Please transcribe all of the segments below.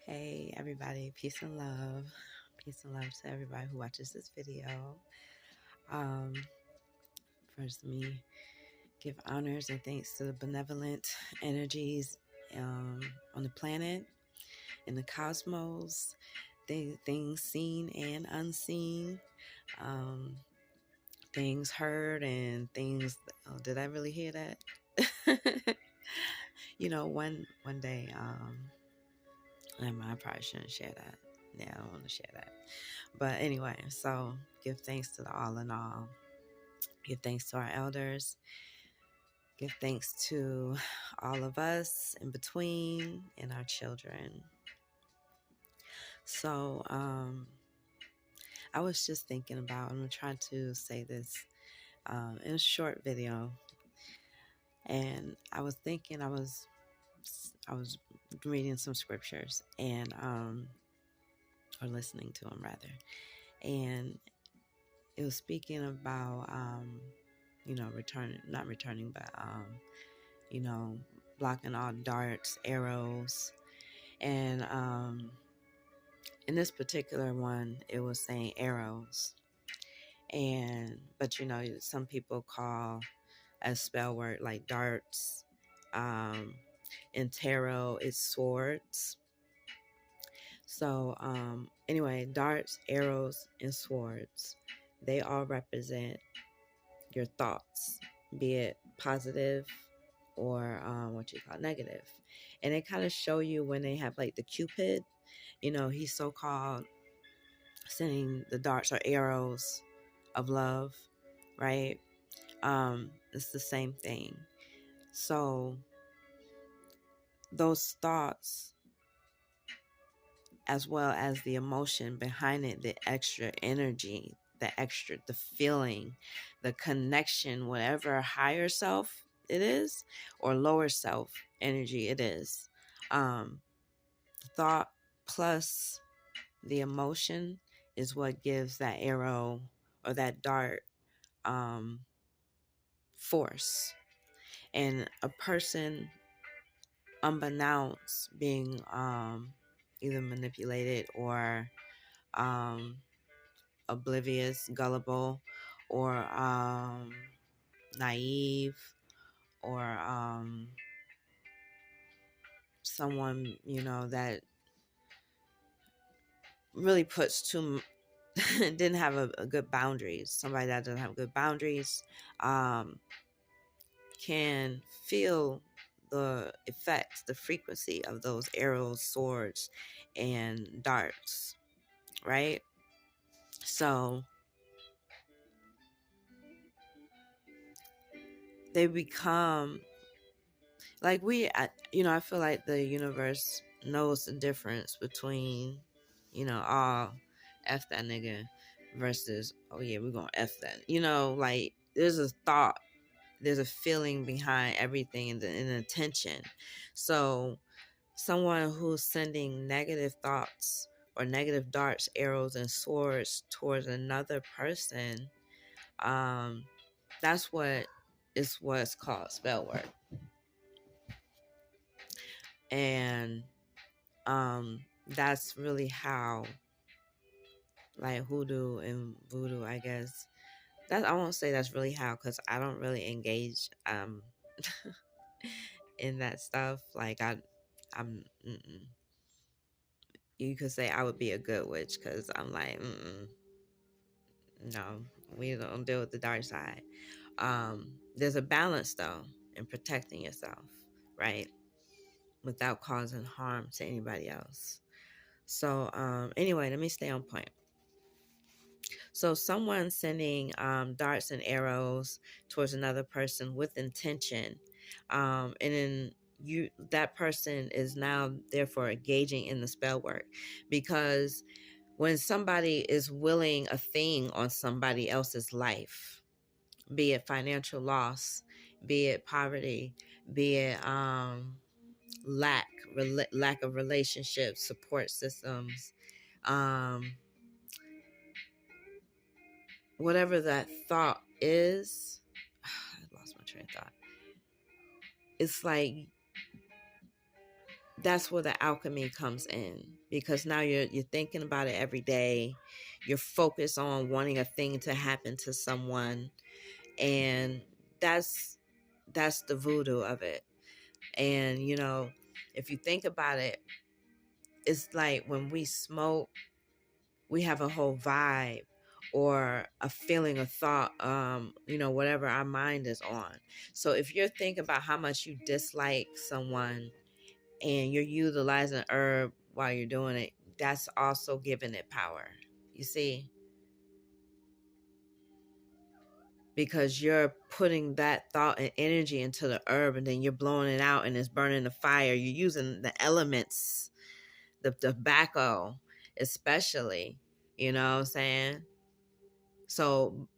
Hey everybody, peace and love. Peace and love to everybody who watches this video. Um, First, let me give honors and thanks to the benevolent energies on the planet, in the cosmos, things seen and unseen, um, things heard and things. Oh, did I really hear that? One day, I probably shouldn't share that. Yeah, I don't want to share that. But anyway, so give thanks to the all in all. Give thanks to our elders. Give thanks to all of us in between and our children. So I was just thinking about, I'm trying to say this in a short video. And I was thinking, I was reading some scriptures and or listening to them rather. And it was speaking about not returning, but blocking all darts, arrows. And in this particular one, it was saying arrows. But some people call a spell word like darts. In tarot, it's swords. So anyway, darts, arrows, and swords, they all represent your thoughts, be it positive or what you call negative. And they kind of show you when they have like the Cupid, he's so-called sending the darts or arrows of love, right? It's the same thing. So those thoughts, as well as the emotion behind it, the extra energy, the feeling, the connection, whatever higher self it is or lower self energy it is, thought plus the emotion is what gives that arrow or that dart force. And a person, unbeknownst, being either manipulated or oblivious, gullible, or naive, or someone that really puts too didn't have a good boundaries. Somebody that doesn't have good boundaries can feel the effects, the frequency of those arrows, swords, and darts, right? So they become like I feel like the universe knows the difference between, all F that nigga versus, oh yeah, we're gonna F that. Like there's a thought, there's a feeling behind everything and an intention. So someone who's sending negative thoughts or negative darts, arrows, and swords towards another person, that's what's called spell work. And that's really how, like, hoodoo and voodoo, I guess, I won't say that's really how, because I don't really engage in that stuff. Like I'm you could say I would be a good witch, because I'm like, no, we don't deal with the dark side. There's a balance though in protecting yourself, right, without causing harm to anybody else. So anyway, let me stay on point. So someone sending darts and arrows towards another person with intention, and then that person is now therefore engaging in the spell work, because when somebody is willing a thing on somebody else's life, be it financial loss, be it poverty, be it lack of relationships, support systems, whatever that thought is, I lost my train of thought. It's like that's where the alchemy comes in, because now you're thinking about it every day. You're focused on wanting a thing to happen to someone, and that's the voodoo of it. And if you think about it, it's like when we smoke, we have a whole vibe or a feeling, a thought, whatever our mind is on. So if you're thinking about how much you dislike someone and you're utilizing herb while you're doing it, that's also giving it power. You see? Because you're putting that thought and energy into the herb, and then you're blowing it out and it's burning the fire. You're using the elements, the tobacco especially, you know what I'm saying? So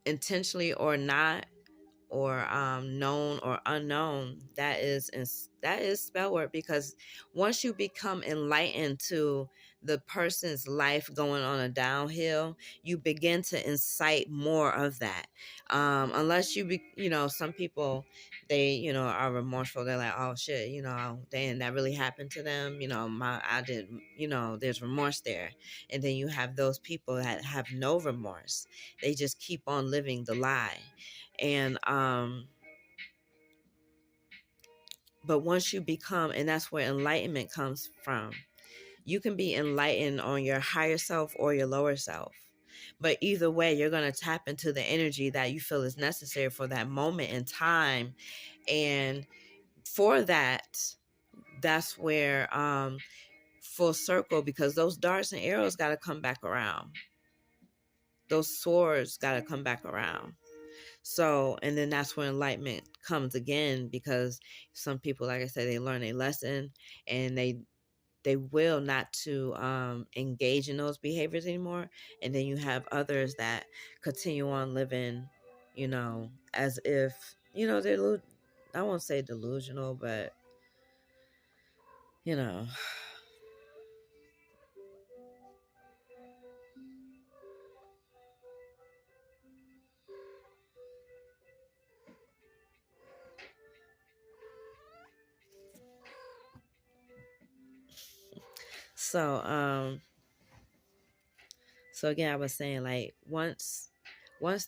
intentionally or not, or known or unknown, that is spell work. Because once you become enlightened to the person's life going on a downhill, you begin to incite more of that. Unless some people, they are remorseful. They're like, oh shit, damn, that really happened to them. I did. There's remorse there. And then you have those people that have no remorse. They just keep on living the lie. And but once you become, and that's where enlightenment comes from, you can be enlightened on your higher self or your lower self, but either way you're going to tap into the energy that you feel is necessary for that moment in time. And for that's where full circle, because those darts and arrows got to come back around, those swords got to come back around. So, and then that's when enlightenment comes again, because some people, like I said, they learn a lesson and they will not to engage in those behaviors anymore. And then you have others that continue on living, as if, they're, I won't say delusional, but, you know. So, so again, I was saying, like, once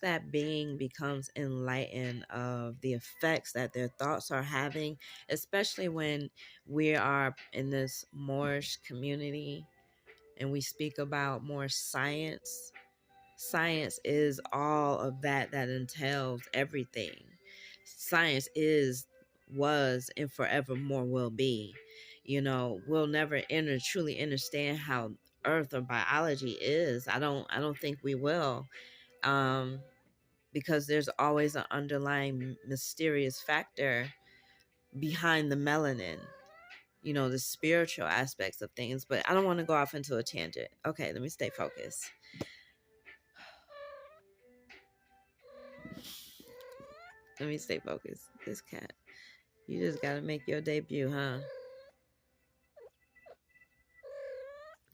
that being becomes enlightened of the effects that their thoughts are having, especially when we are in this Moorish community and we speak about more science. Science is all of that entails everything. Science is, was, and forevermore will be. We'll never truly understand how earth or biology is. I don't think we will. Because there's always an underlying mysterious factor behind the melanin, the spiritual aspects of things. But I don't want to go off into a tangent. Okay, let me stay focused. Let me stay focused. This cat, you just gotta make your debut, huh?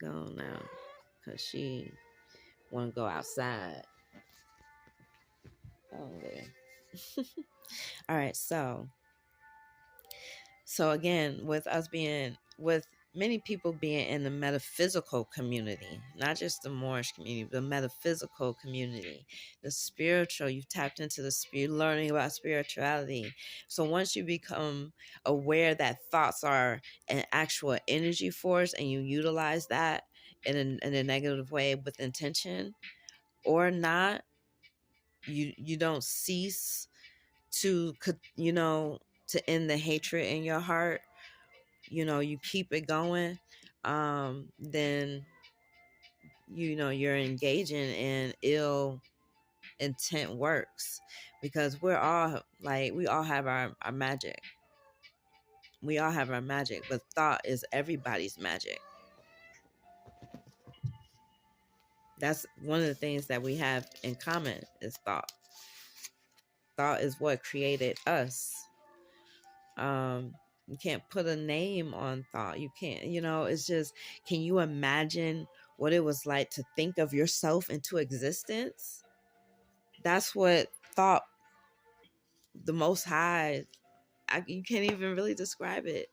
Go on now, cause she wanna go outside. Oh, there. All right, so again, with many people being in the metaphysical community, not just the Moorish community, the metaphysical community, the spiritual, you've tapped into the spirit, learning about spirituality. So once you become aware that thoughts are an actual energy force and you utilize that in a negative way with intention or not, you don't cease to to end the hatred in your heart. You keep it going. Then you're engaging in ill intent works, because we all have our magic. We all have our magic, but thought is everybody's magic. That's one of the things that we have in common is thought. Thought is what created us. You can't put a name on thought. You can't, it's just, can you imagine what it was like to think of yourself into existence? That's what thought, the Most High, you can't even really describe it.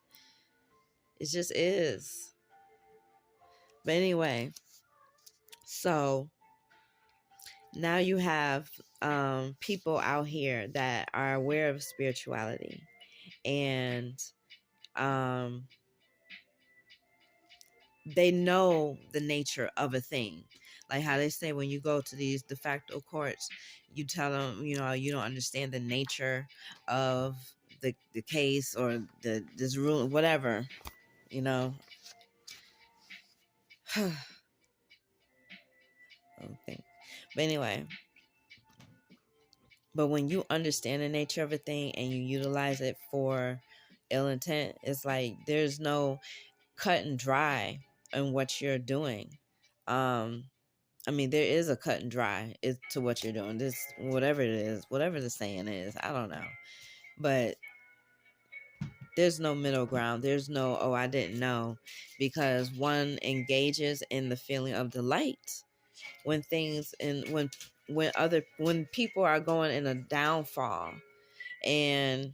It just is. But anyway, so now you have people out here that are aware of spirituality, and um, they know the nature of a thing. Like how they say when you go to these de facto courts, you tell them, you know, you don't understand the nature of the case or this rule, whatever, you know. Okay. But anyway, but when you understand the nature of a thing and you utilize it for ill intent, it's like there's no cut and dry in what you're doing. I mean, there is a cut and dry to what you're doing. This, whatever it is, whatever the saying is, I don't know. But there's no middle ground. There's no, oh, I didn't know. Because one engages in the feeling of delight when things and when people are going in a downfall, and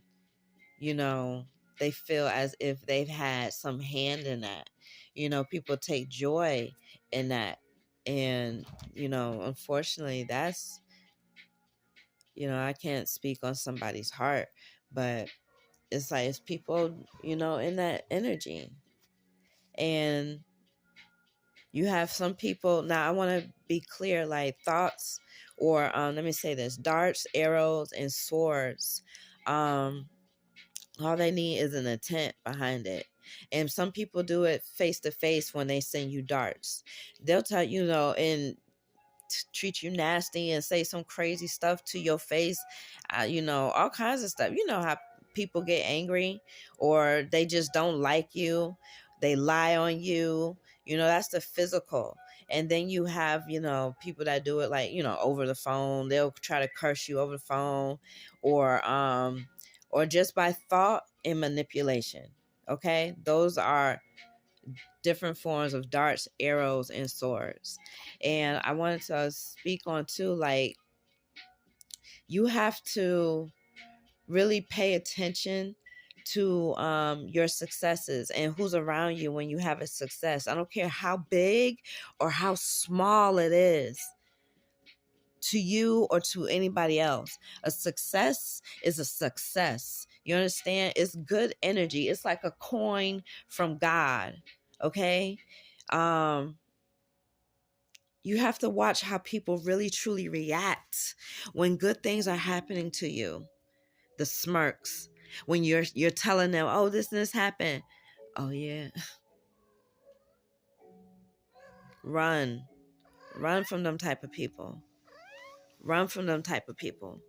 you know, they feel as if they've had some hand in that. You know, people take joy in that. And, you know, unfortunately, that's, you know, I can't speak on somebody's heart, but it's like it's people, you know, in that energy. And you have some people, now I want to be clear, like thoughts or let me say this, darts, arrows, and swords. All they need is an intent behind it. And some people do it face to face when they send you darts. They'll tell you, you know, and treat you nasty and say some crazy stuff to your face, you know, all kinds of stuff. You know how people get angry or they just don't like you, they lie on you, you know, that's the physical. And then you have, you know, people that do it like, you know, over the phone. They'll try to curse you over the phone, or just by thought and manipulation. Okay, those are different forms of darts, arrows, and swords. And I wanted to speak on too, like, you have to really pay attention to your successes and who's around you when you have a success. I don't care how big or how small it is to you or to anybody else. A success is a success. You understand? It's good energy. It's like a coin from God. Okay? You have to watch how people really truly react when good things are happening to you. The smirks. When you're telling them, oh, this happened. Oh yeah. Run. Run from them type of people. Run from them type of people.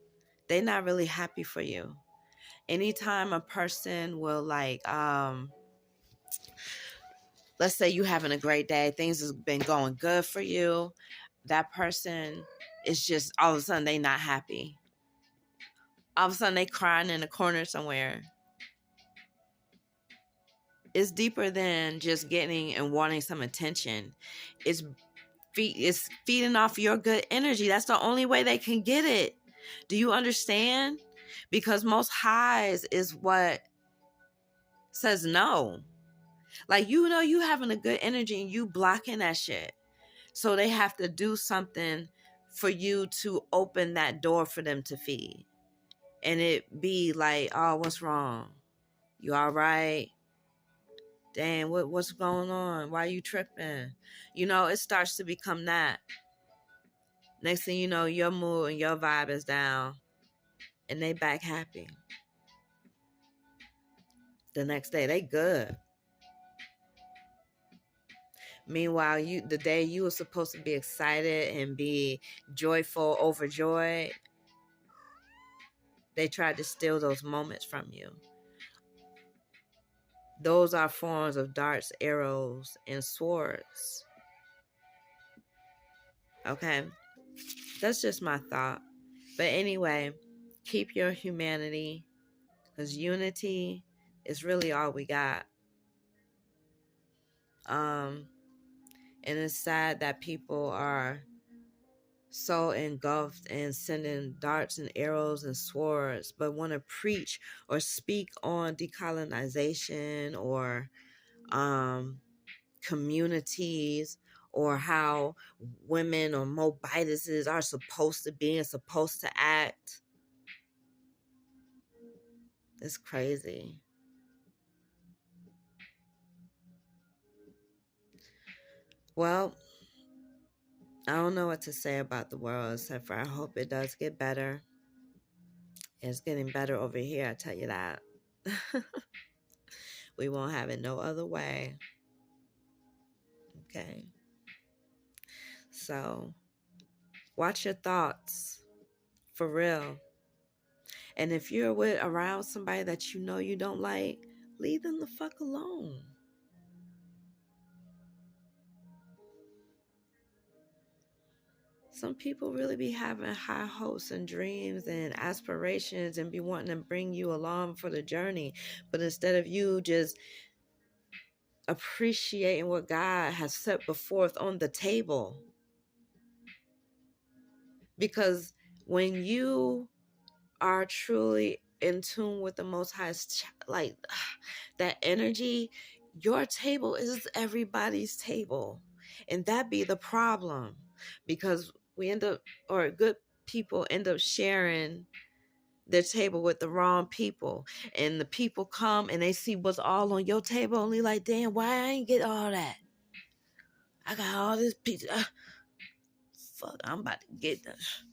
They're not really happy for you. Anytime a person will like, let's say you having a great day, things has been going good for you, that person is just all of a sudden they not happy. All of a sudden they crying in a corner somewhere. It's deeper than just getting and wanting some attention. It's feeding off your good energy. That's the only way they can get it. Do you understand? Because most highs is what says no. Like, you know, you having a good energy and you blocking that shit. So they have to do something for you to open that door for them to feed. And it be like, oh, what's wrong? You all right? Damn, what's going on? Why are you tripping? You know, it starts to become that. Next thing you know, your mood and your vibe is down and they back happy. The next day, they good. Meanwhile, the day you were supposed to be excited and be joyful, overjoyed, they tried to steal those moments from you. Those are forms of darts, arrows, and swords. Okay? That's just my thought. But anyway, keep your humanity, because unity is really all we got. And it's sad that people are so engulfed in sending darts and arrows and swords, but want to preach or speak on decolonization or um, communities, or how women or mobiluses are supposed to be and supposed to act. It's crazy. Well, I don't know what to say about the world except for I hope it does get better. It's getting better over here, I tell you that. We won't have it no other way. Okay. So, watch your thoughts. For real. And if you're around somebody that you know you don't like, leave them the fuck alone. Some people really be having high hopes and dreams and aspirations and be wanting to bring you along for the journey. But instead of you just appreciating what God has set before on the table. Because when you are truly in tune with the Most High, like that energy, your table is everybody's table. And that be the problem. Because we end up, or good people end up sharing their table with the wrong people, and the people come and they see what's all on your table, only like, damn, why I ain't get all that? I got all this pizza. Fuck, I'm about to get this.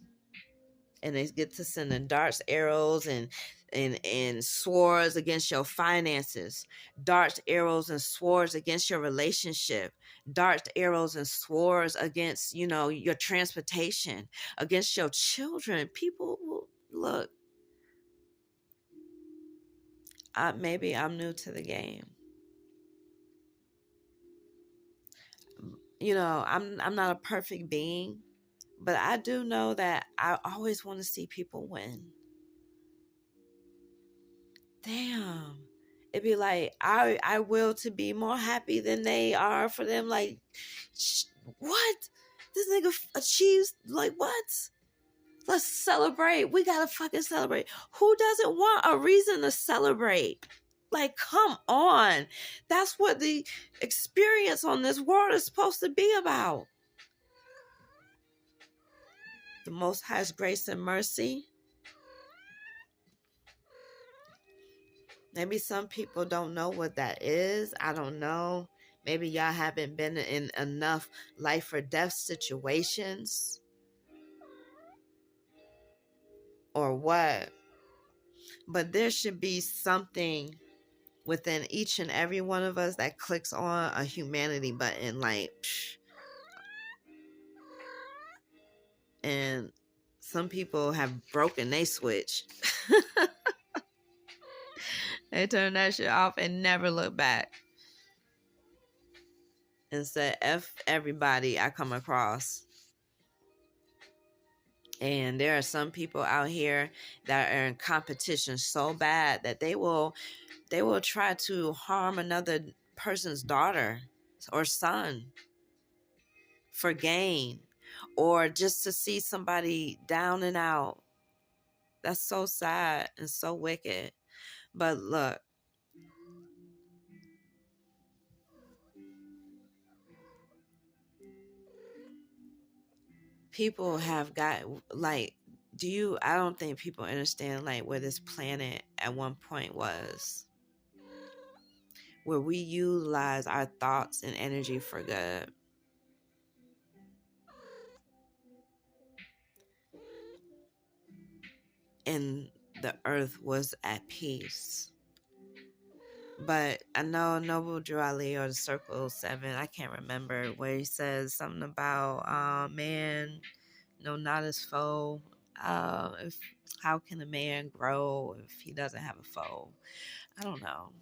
And they get to sending darts, arrows, and swords against your finances, darts, arrows, and swords against your relationship, darts, arrows, and swords against, your transportation, against your children. People will look. Maybe I'm new to the game. I'm not a perfect being, but I do know that I always want to see people win. Damn. It'd be like, I will to be more happy than they are for them. Like, what? This nigga achieves, like, what? Let's celebrate. We gotta fucking celebrate. Who doesn't want a reason to celebrate? Like, come on. That's what the experience on this world is supposed to be about. The Most High's grace and mercy. Maybe some people don't know what that is. I don't know. Maybe y'all haven't been in enough life or death situations. Or what. But there should be something within each and every one of us that clicks on a humanity button. Like, and some people have broken they switch. They turn that shit off and never look back. And said, F everybody I come across. And there are some people out here that are in competition so bad that they will try to harm another person's daughter or son for gain, or just to see somebody down and out. That's so sad and so wicked. But look, people have got, like, I don't think people understand, like, where this planet at one point was, where we utilize our thoughts and energy for good. And the earth was at peace. But I know Noble Drew Ali, or the Circle 7, I can't remember, where he says something about man, not his foe. How can a man grow if he doesn't have a foe? I don't know.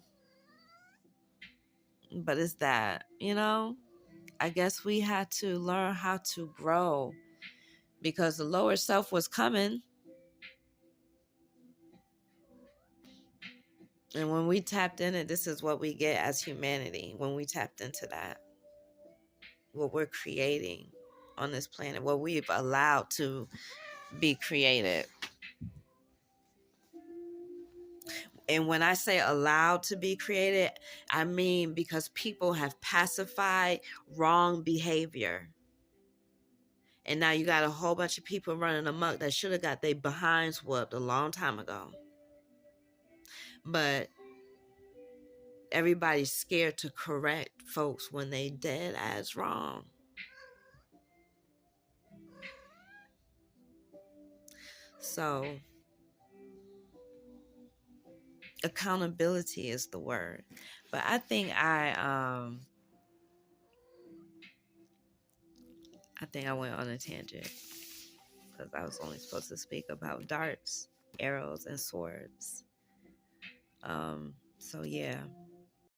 But it's that, I guess we had to learn how to grow, because the lower self was coming. And when we tapped in it, this is what we get as humanity. When we tapped into that, what we're creating on this planet, what we've allowed to be created. And when I say allowed to be created, I mean because people have pacified wrong behavior. And now you got a whole bunch of people running amok that should have got their behinds whooped a long time ago. But everybody's scared to correct folks when they dead as wrong. So accountability is the word. But I think I went on a tangent because I was only supposed to speak about darts, arrows, and swords. So yeah.